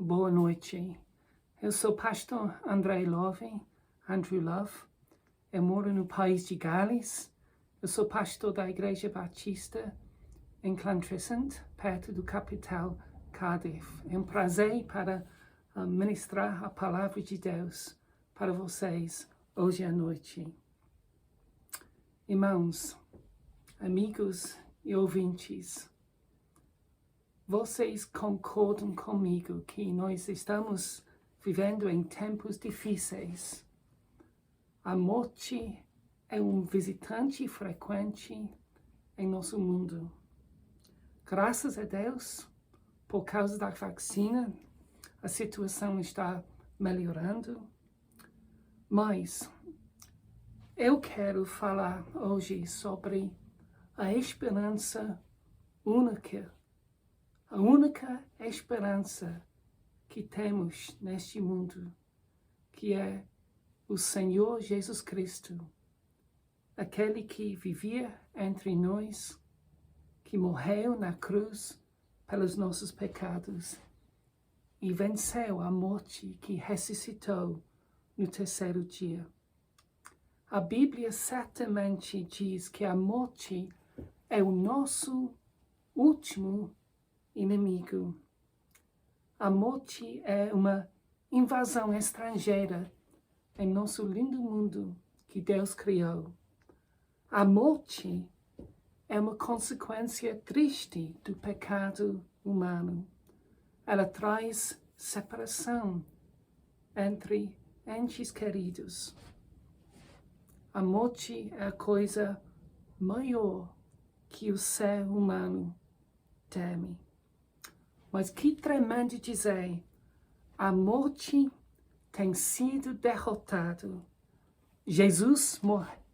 Boa noite. Eu sou pastor Andrew Love. Eu moro no país de Gales. Eu sou pastor da Igreja Batista em Llantrisant, perto do capital Cardiff. É um prazer para ministrar a palavra de Deus para vocês hoje à noite. Irmãos, amigos e ouvintes, vocês concordam comigo que nós estamos vivendo em tempos difíceis? A morte é um visitante frequente em nosso mundo. Graças a Deus, por causa da vacina, a situação está melhorando. Mas eu quero falar hoje sobre a esperança única. A única esperança que temos neste mundo, que é o Senhor Jesus Cristo, aquele que vivia entre nós, que morreu na cruz pelos nossos pecados e venceu a morte, que ressuscitou no terceiro dia. A Bíblia certamente diz que a morte é o nosso último inimigo. A morte é uma invasão estrangeira em nosso lindo mundo que Deus criou. A morte é uma consequência triste do pecado humano. Ela traz separação entre entes queridos. A morte é a coisa maior que o ser humano teme. Mas que tremendo dizer, a morte tem sido derrotado. Jesus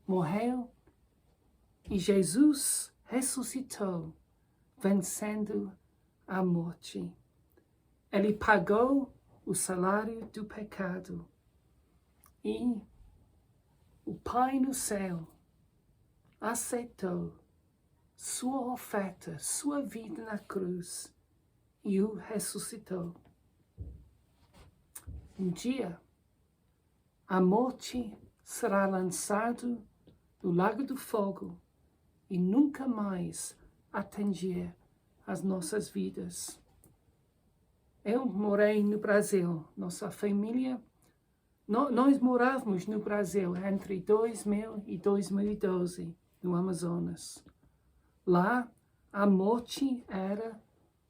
morreu e Jesus ressuscitou, vencendo a morte. Ele pagou o salário do pecado e o Pai no céu aceitou sua oferta, sua vida na cruz e o ressuscitou. Um dia, a morte será lançada no lago do fogo e nunca mais atingir as nossas vidas. Eu morei no Brasil, nossa família, nós morávamos no Brasil entre 2000 e 2012, no Amazonas. Lá, a morte era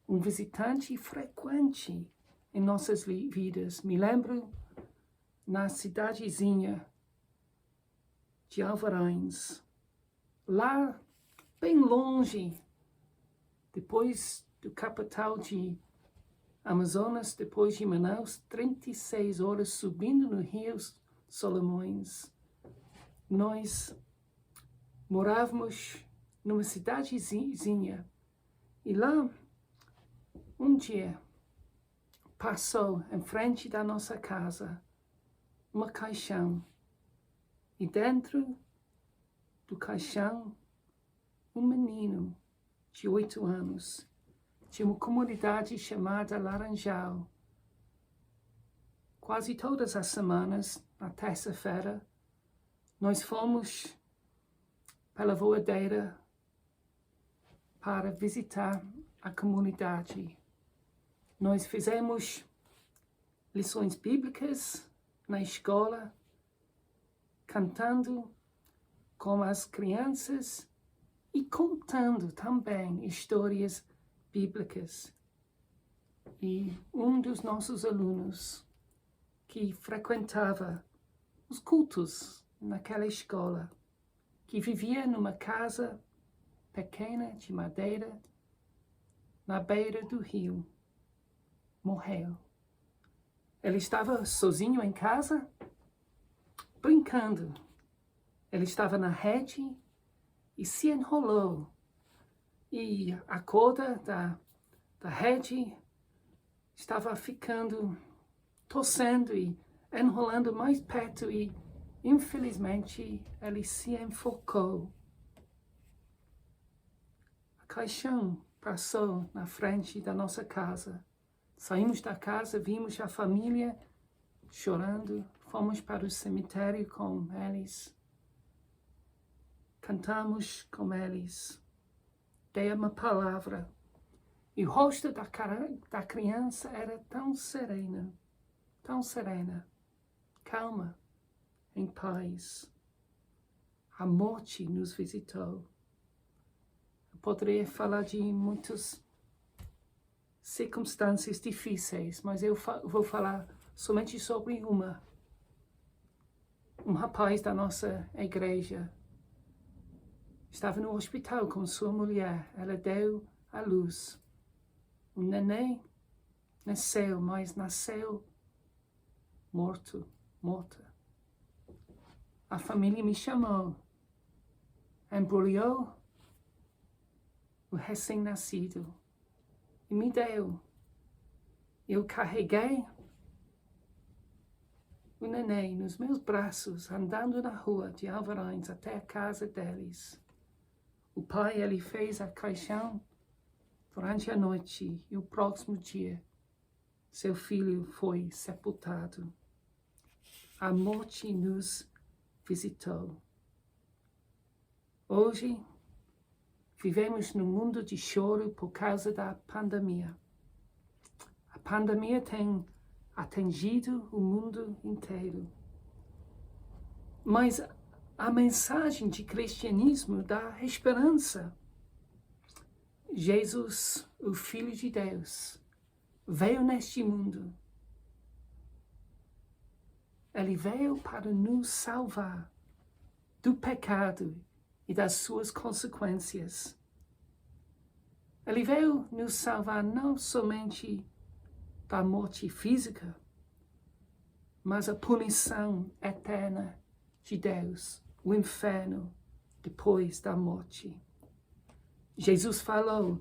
um visitante frequente em nossas vidas. Me lembro na cidadezinha de Alvarães, lá bem longe, depois do capital de Amazonas, depois de Manaus, 36 horas subindo no Rio Solimões. Nós morávamos numa cidadezinha e lá, um dia, passou em frente da nossa casa uma caixão e dentro do caixão um menino de 8 anos de uma comunidade chamada Laranjal. Quase todas as semanas, na terça-feira, nós fomos pela voadeira para visitar a comunidade. Nós fizemos lições bíblicas na escola, cantando com as crianças e contando também histórias bíblicas. E um dos nossos alunos que frequentava os cultos naquela escola, que vivia numa casa pequena de madeira na beira do rio, morreu. Ele estava sozinho em casa, brincando. Ele estava na rede e se enrolou. E a corda da rede estava ficando, torcendo e enrolando mais perto e, infelizmente, ele se enforcou. A caixão passou na frente da nossa casa Saímos da casa, vimos a família chorando, fomos para o cemitério com eles, cantamos com eles, dei uma palavra, e o rosto da criança era tão serena, calma, em paz. A morte nos visitou. Eu poderia falar de muitas circunstâncias difíceis, mas eu vou falar somente sobre uma. Um rapaz da nossa igreja estava no hospital com sua mulher. Ela deu à luz. Um neném nasceu, mas nasceu morta. A família me chamou, embrulhou o recém-nascido e me deu. Eu carreguei o neném nos meus braços, andando na rua de Alvarães até a casa deles. O pai, ele fez a caixão durante a noite e o próximo dia, seu filho foi sepultado. A morte nos visitou. Hoje, vivemos num mundo de choro por causa da pandemia. A pandemia tem atingido o mundo inteiro. Mas a mensagem de cristianismo dá esperança. Jesus, o Filho de Deus, veio neste mundo. Ele veio para nos salvar do pecado e das suas consequências. Ele veio nos salvar não somente da morte física, mas a punição eterna de Deus, o inferno depois da morte. Jesus falou,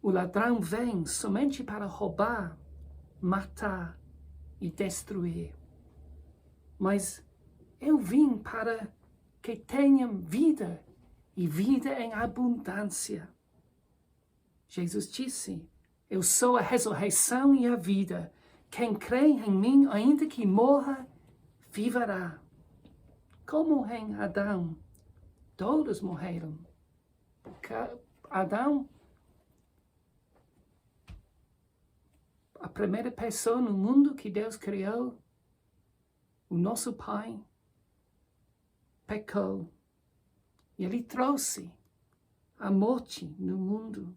o ladrão vem somente para roubar, matar e destruir. Mas eu vim para que tenham vida e vida em abundância. Jesus disse, eu sou a ressurreição e a vida. Quem crê em mim, ainda que morra, viverá. Como em Adão, todos morreram. Adão, a primeira pessoa no mundo que Deus criou, o nosso Pai, pecou. E ele trouxe a morte no mundo.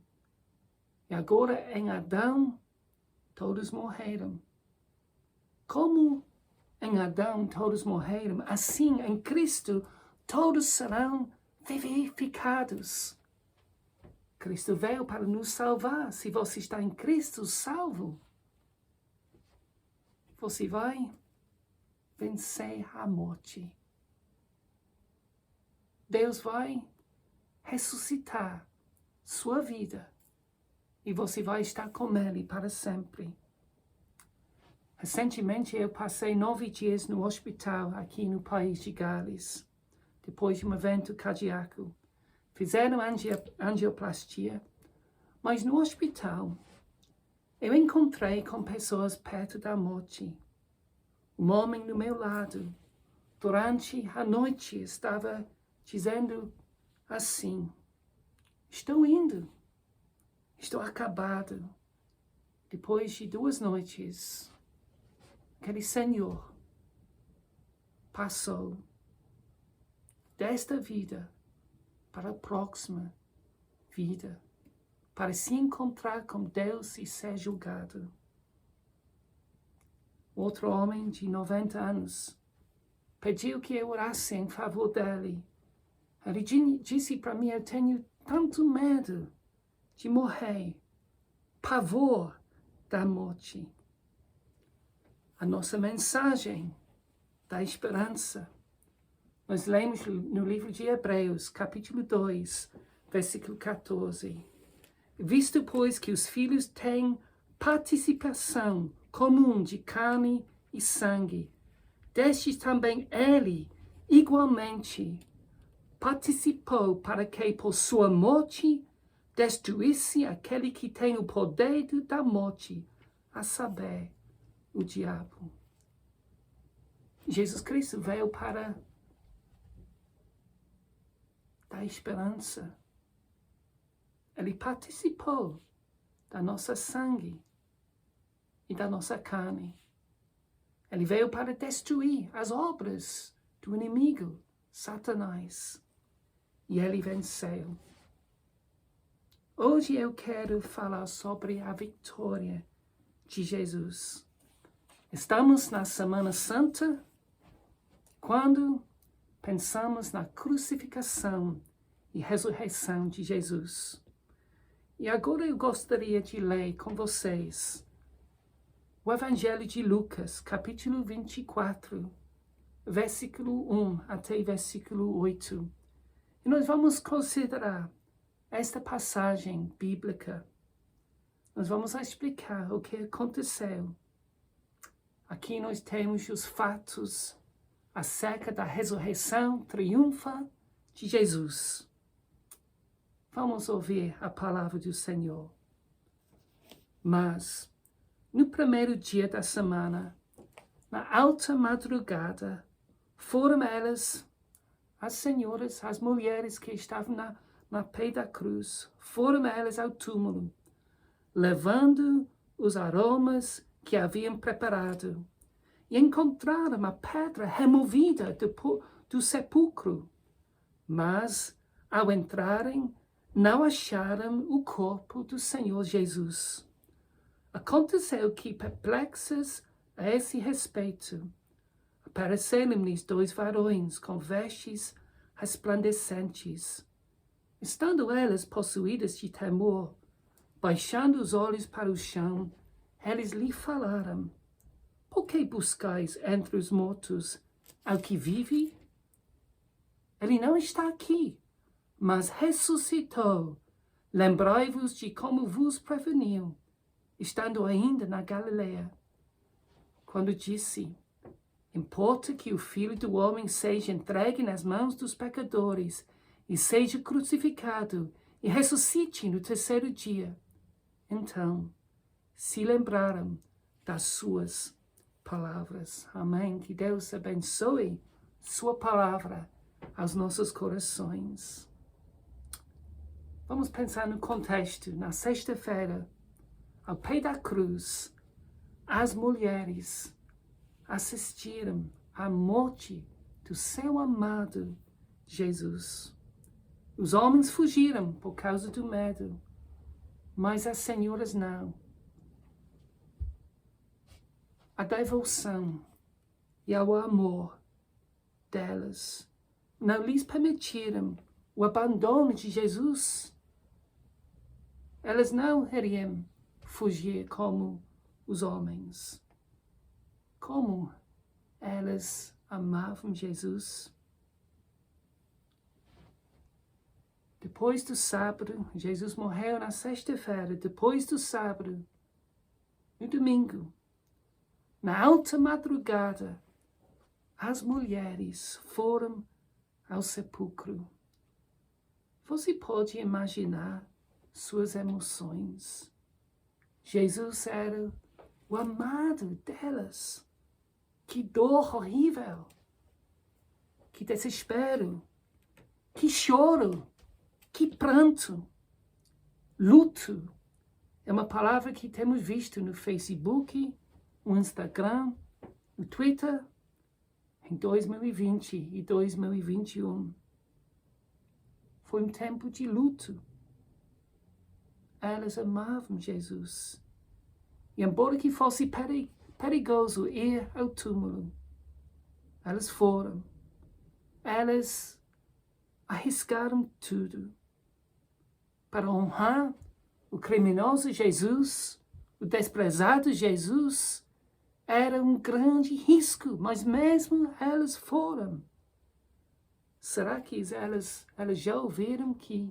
E agora em Adão, todos morreram. Como em Adão todos morreram, assim em Cristo todos serão vivificados. Cristo veio para nos salvar. Se você está em Cristo salvo, você vai vencer a morte. Deus vai ressuscitar sua vida e você vai estar com Ele para sempre. Recentemente eu passei 9 dias no hospital aqui no país de Gales, depois de um evento cardíaco. Fizeram angioplastia, mas no hospital eu encontrei com pessoas perto da morte. Um homem no meu lado, durante a noite, estava dizendo assim, estou indo, estou acabado. Depois de 2 noites, aquele Senhor passou desta vida para a próxima vida, para se encontrar com Deus e ser julgado. Outro homem de 90 anos pediu que eu orasse em favor dele. Ele disse para mim, eu tenho tanto medo de morrer, pavor da morte. A nossa mensagem da esperança, nós lemos no livro de Hebreus, capítulo 2, versículo 14. Visto, pois, que os filhos têm participação comum de carne e sangue, destes também ele, igualmente, participou para que, por sua morte, destruísse aquele que tem o poder da morte, a saber, o diabo. Jesus Cristo veio para dar esperança. Ele participou da nossa sangue e da nossa carne. Ele veio para destruir as obras do inimigo, Satanás. E ele venceu. Hoje eu quero falar sobre a vitória de Jesus. Estamos na Semana Santa, quando pensamos na crucificação e ressurreição de Jesus. E agora eu gostaria de ler com vocês o Evangelho de Lucas, capítulo 24, versículo 1 até versículo 8. E nós vamos considerar esta passagem bíblica. Nós vamos explicar o que aconteceu. Aqui nós temos os fatos acerca da ressurreição triunfa de Jesus. Vamos ouvir a palavra do Senhor. Mas, no primeiro dia da semana, na alta madrugada, foram elas, as senhoras, as mulheres que estavam na pé da cruz, foram elas ao túmulo, levando os aromas que haviam preparado, e encontraram a pedra removida do sepulcro. Mas, ao entrarem, não acharam o corpo do Senhor Jesus. Aconteceu que, perplexas a esse respeito, apareceram-lhes 2 varões com vestes resplandecentes. Estando elas possuídas de temor, baixando os olhos para o chão, eles lhe falaram: por que buscais entre os mortos ao que vive? Ele não está aqui, mas ressuscitou. Lembrai-vos de como vos preveniu, estando ainda na Galileia, quando disse: importa que o Filho do Homem seja entregue nas mãos dos pecadores e seja crucificado e ressuscite no terceiro dia. Então, se lembraram das suas palavras. Amém. Que Deus abençoe sua palavra aos nossos corações. Vamos pensar no contexto. Na sexta-feira, ao pé da cruz, as mulheres assistiram à morte do seu amado Jesus. Os homens fugiram por causa do medo, mas as senhoras não. A devoção e o amor delas não lhes permitiram o abandono de Jesus. Elas não iriam fugir como os homens. Como elas amavam Jesus. Depois do sábado, Jesus morreu na sexta-feira. Depois do sábado, no domingo, na alta madrugada, as mulheres foram ao sepulcro. Você pode imaginar suas emoções. Jesus era o amado delas. Que dor horrível. Que desespero. Que choro. Que pranto. Luto. É uma palavra que temos visto no Facebook, no Instagram, no Twitter, em 2020 e 2021. Foi um tempo de luto. Elas amavam Jesus. E embora que fosse perigoso ir ao túmulo, elas foram. Elas arriscaram tudo para honrar o criminoso Jesus, o desprezado Jesus. Era um grande risco, mas mesmo elas foram. Será que elas já ouviram que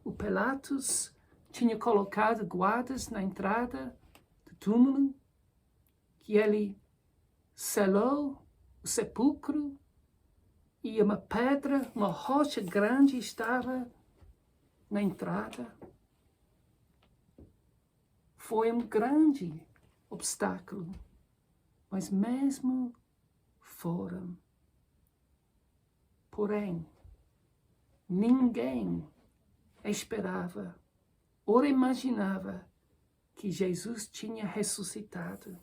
o Pilatos tinha colocado guardas na entrada do túmulo? Que ele selou o sepulcro e uma pedra, uma rocha grande estava na entrada? Foi um grande obstáculo, mas mesmo foram. Porém, ninguém esperava ou imaginava que Jesus tinha ressuscitado.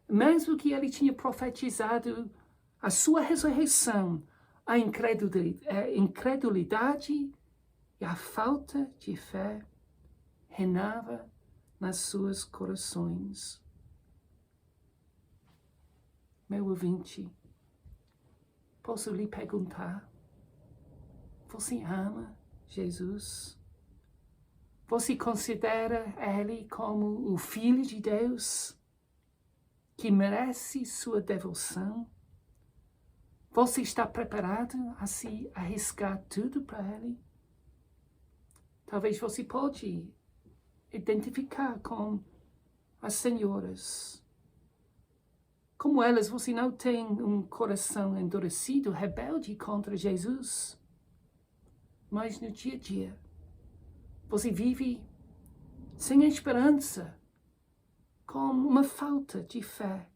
Mesmo que ele tinha profetizado a sua ressurreição, a incredulidade e a falta de fé reinava nas seus corações. Meu ouvinte, posso lhe perguntar, você ama Jesus? Você considera Ele como o Filho de Deus, que merece sua devoção? Você está preparado a se arriscar tudo para Ele? Talvez você pode identificar com as senhoras. Como elas, você não tem um coração endurecido, rebelde contra Jesus. Mas no dia a dia, você vive sem esperança, com uma falta de fé.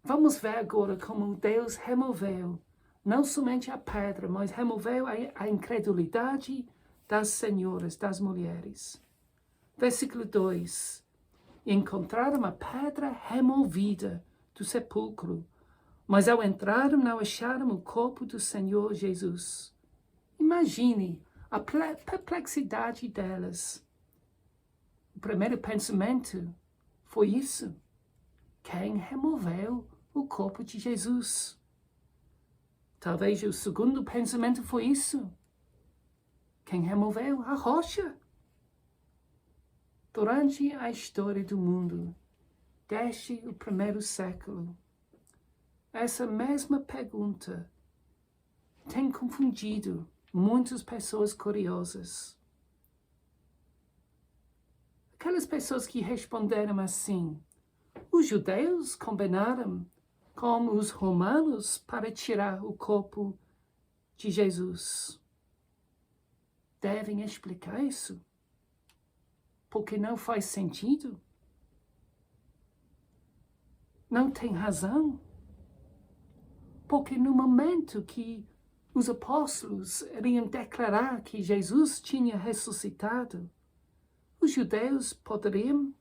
Vamos ver agora como Deus removeu não somente a pedra, mas removeu a incredulidade das senhoras, das mulheres. Versículo 2. Encontraram a pedra removida do sepulcro, mas ao entrarem não acharam o corpo do Senhor Jesus. Imagine a perplexidade delas. O primeiro pensamento foi isso. Quem removeu o corpo de Jesus? Talvez o segundo pensamento foi isso. Quem removeu a rocha? Durante a história do mundo, desde o primeiro século, essa mesma pergunta tem confundido muitas pessoas curiosas. Aquelas pessoas que responderam assim: os judeus combinaram com os romanos para tirar o corpo de Jesus. Devem explicar isso, porque não faz sentido. Não tem razão. Porque no momento que os apóstolos iriam declarar que Jesus tinha ressuscitado, os judeus poderiam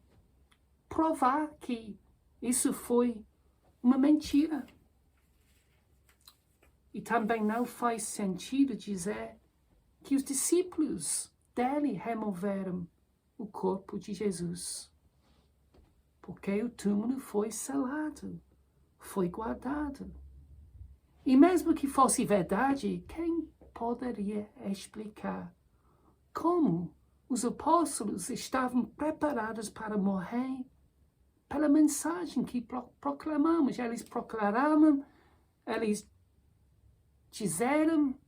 provar que isso foi uma mentira. E também não faz sentido dizer que os discípulos dele removeram o corpo de Jesus. Porque o túmulo foi selado, foi guardado. E mesmo que fosse verdade, quem poderia explicar como os apóstolos estavam preparados para morrer pela mensagem que proclamamos? Eles proclamaram, eles disseram,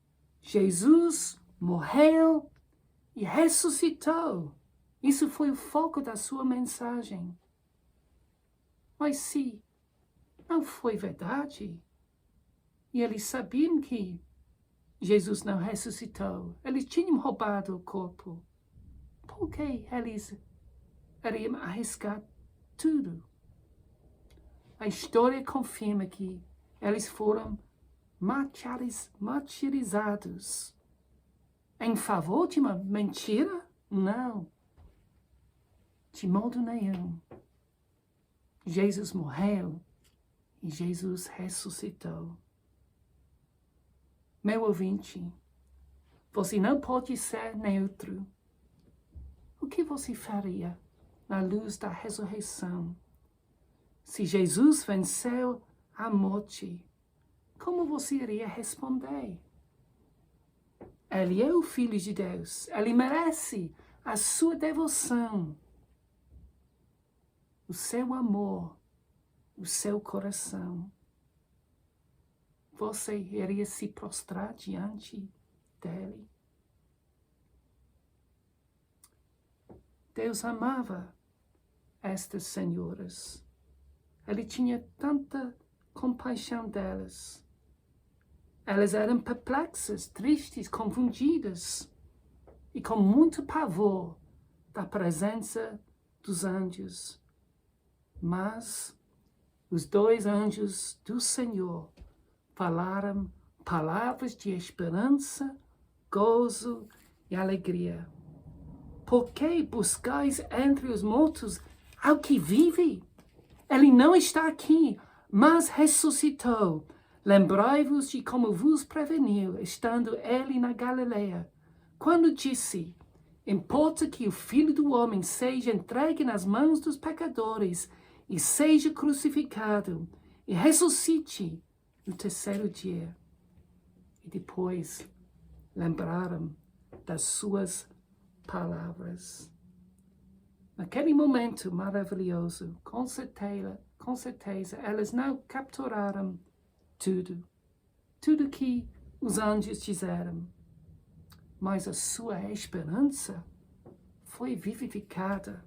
Jesus morreu e ressuscitou. Isso foi o foco da sua mensagem. Mas se não foi verdade, e eles sabiam que Jesus não ressuscitou, eles tinham roubado o corpo, por que eles iriam arriscar tudo? A história confirma que eles foram martirizados em favor de uma mentira? Não, de modo nenhum. Jesus morreu e Jesus ressuscitou. Meu ouvinte, você não pode ser neutro. O que você faria na luz da ressurreição? Se Jesus venceu a morte, como você iria responder? Ele é o Filho de Deus. Ele merece a sua devoção, o seu amor, o seu coração. Você iria se prostrar diante dele? Deus amava estas senhoras. Ele tinha tanta compaixão delas. Elas eram perplexas, tristes, confundidas e com muito pavor da presença dos anjos. Mas os dois anjos do Senhor falaram palavras de esperança, gozo e alegria. Por que buscais entre os mortos ao que vive? Ele não está aqui, mas ressuscitou. Lembrai-vos de como vos preveniu, estando ele na Galileia, quando disse: importa que o Filho do Homem seja entregue nas mãos dos pecadores e seja crucificado e ressuscite no terceiro dia. E depois lembraram das suas palavras. Naquele momento maravilhoso, com certeza, elas não capturaram tudo que os anjos disseram, mas a sua esperança foi vivificada.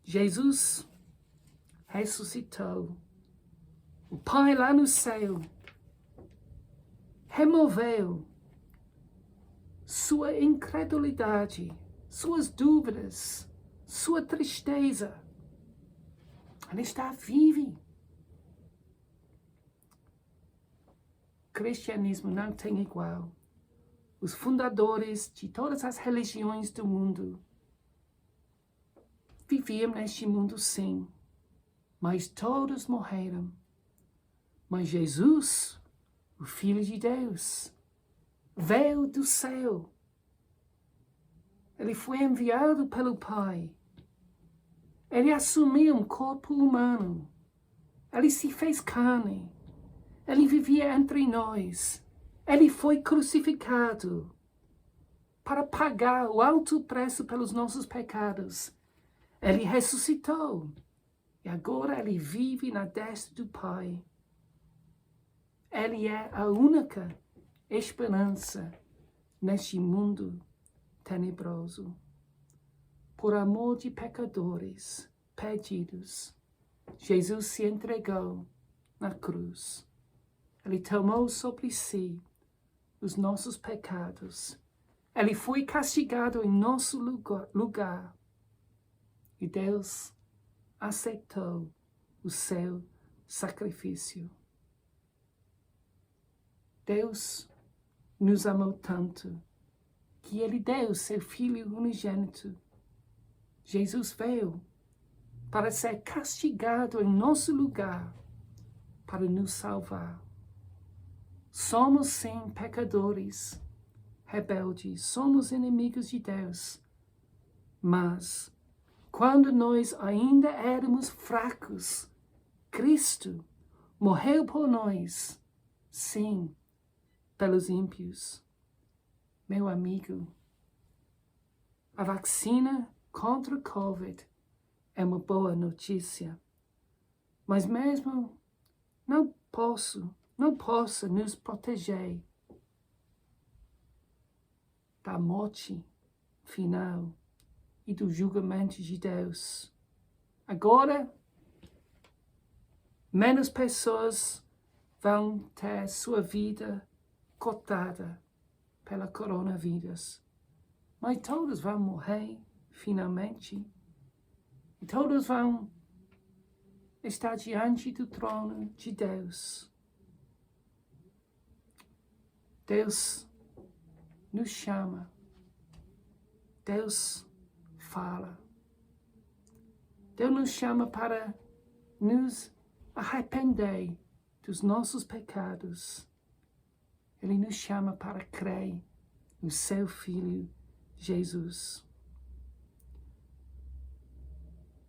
Jesus ressuscitou. O Pai lá no céu removeu sua incredulidade, suas dúvidas, sua tristeza. Ele está vivo. O cristianismo não tem igual. Os fundadores de todas as religiões do mundo viviam neste mundo, sim, mas todos morreram. Mas Jesus, o Filho de Deus, veio do céu. Ele foi enviado pelo Pai. Ele assumiu um corpo humano. Ele se fez carne. Ele vivia entre nós. Ele foi crucificado para pagar o alto preço pelos nossos pecados. Ele ressuscitou. E agora ele vive na destra do Pai. Ele é a única esperança neste mundo tenebroso. Por amor de pecadores perdidos, Jesus se entregou na cruz. Ele tomou sobre si os nossos pecados. Ele foi castigado em nosso lugar. E Deus aceitou o seu sacrifício. Deus nos amou tanto que Ele deu seu Filho unigênito. Jesus veio para ser castigado em nosso lugar, para nos salvar. Somos, sim, pecadores, rebeldes, somos inimigos de Deus. Mas, quando nós ainda éramos fracos, Cristo morreu por nós, sim, pelos ímpios. Meu amigo, a vacina contra o Covid é uma boa notícia, mas mesmo não possa nos proteger da morte final e do julgamento de Deus. Agora, menos pessoas vão ter sua vida cortada pela coronavírus, mas todos vão morrer finalmente e todos vão estar diante do trono de Deus. Deus nos chama, Deus fala, Deus nos chama para nos arrepender dos nossos pecados. Ele nos chama para crer no seu Filho Jesus.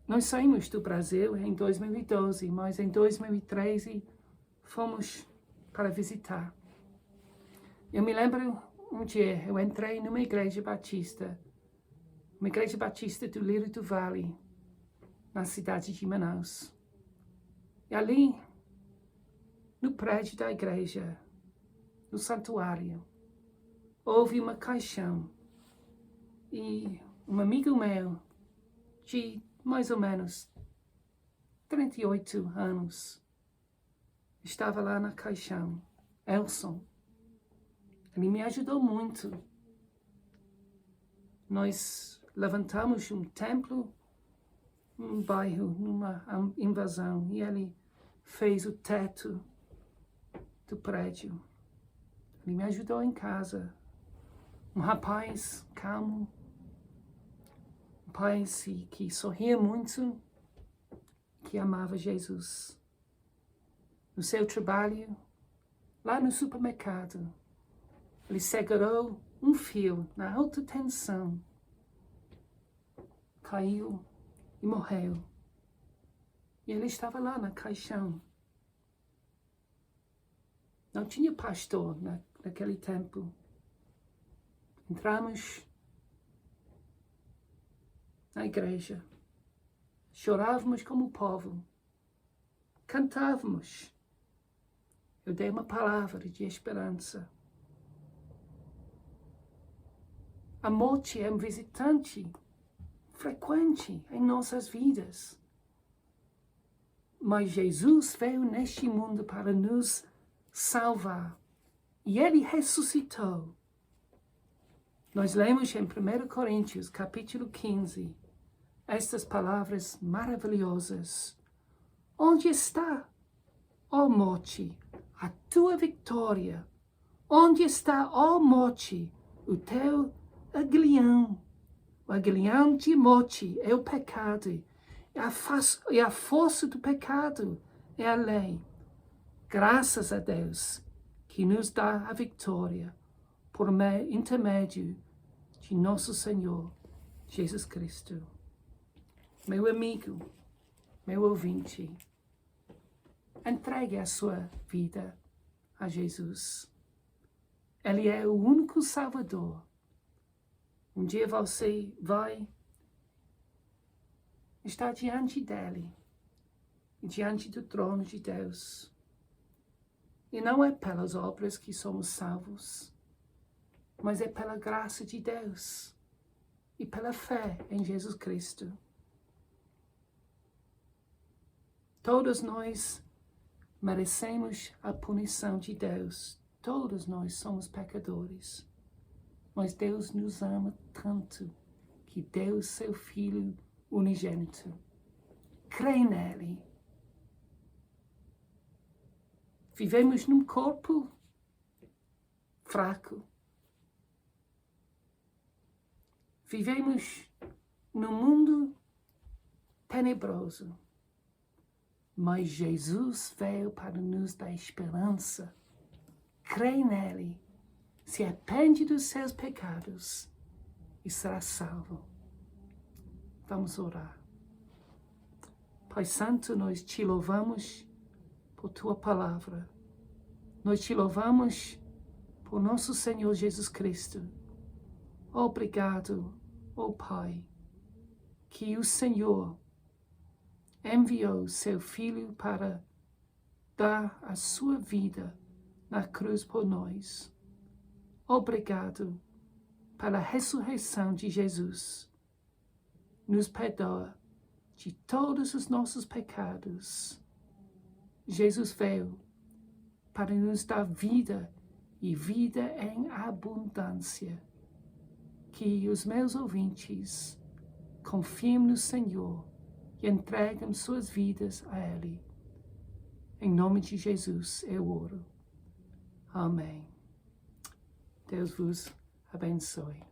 Nós saímos do Brasil em 2012, mas em 2013 fomos para visitar. Eu me lembro um dia, eu entrei numa igreja batista do Lírio do Vale, na cidade de Manaus. E ali, no prédio da igreja, no santuário, houve uma caixão. E um amigo meu, de mais ou menos 38 anos, estava lá na caixão, Elson. Ele me ajudou muito. Nós levantamos um templo num bairro, numa invasão, e ele fez o teto do prédio. Ele me ajudou em casa. Um rapaz calmo, um rapaz que sorria muito, que amava Jesus. No seu trabalho, lá no supermercado, ele segurou um fio na alta tensão, caiu e morreu. E ele estava lá na caixão. Não tinha pastor naquele tempo. Entramos na igreja, chorávamos como povo, cantávamos. Eu dei uma palavra de esperança. A morte é um visitante frequente em nossas vidas. Mas Jesus veio neste mundo para nos salvar. E Ele ressuscitou. Nós lemos em 1 Coríntios, capítulo 15, estas palavras maravilhosas. Onde está, ó morte, a tua vitória? Onde está, ó morte, o teu aguilhão? O aguilhão de morte é o pecado, e a força do pecado é a lei. Graças a Deus que nos dá a vitória por intermédio de nosso Senhor Jesus Cristo. Meu amigo, meu ouvinte, entregue a sua vida a Jesus. Ele é o único Salvador. Um dia você vai estar diante dele, diante do trono de Deus. E não é pelas obras que somos salvos, mas é pela graça de Deus e pela fé em Jesus Cristo. Todos nós merecemos a punição de Deus. Todos nós somos pecadores. Mas Deus nos ama tanto que deu seu Filho unigênito. Crê nele. Vivemos num corpo fraco. Vivemos num mundo tenebroso. Mas Jesus veio para nos dar esperança. Crê nele. Se arrepende dos seus pecados e será salvo. Vamos orar. Pai Santo, nós te louvamos por tua palavra. Nós te louvamos por nosso Senhor Jesus Cristo. Obrigado, ó Pai, que o Senhor enviou seu Filho para dar a sua vida na cruz por nós. Obrigado pela ressurreição de Jesus. Nos perdoa de todos os nossos pecados. Jesus veio para nos dar vida e vida em abundância. Que os meus ouvintes confiem no Senhor e entregam suas vidas a Ele. Em nome de Jesus eu oro. Amém. Deus vos abençoe.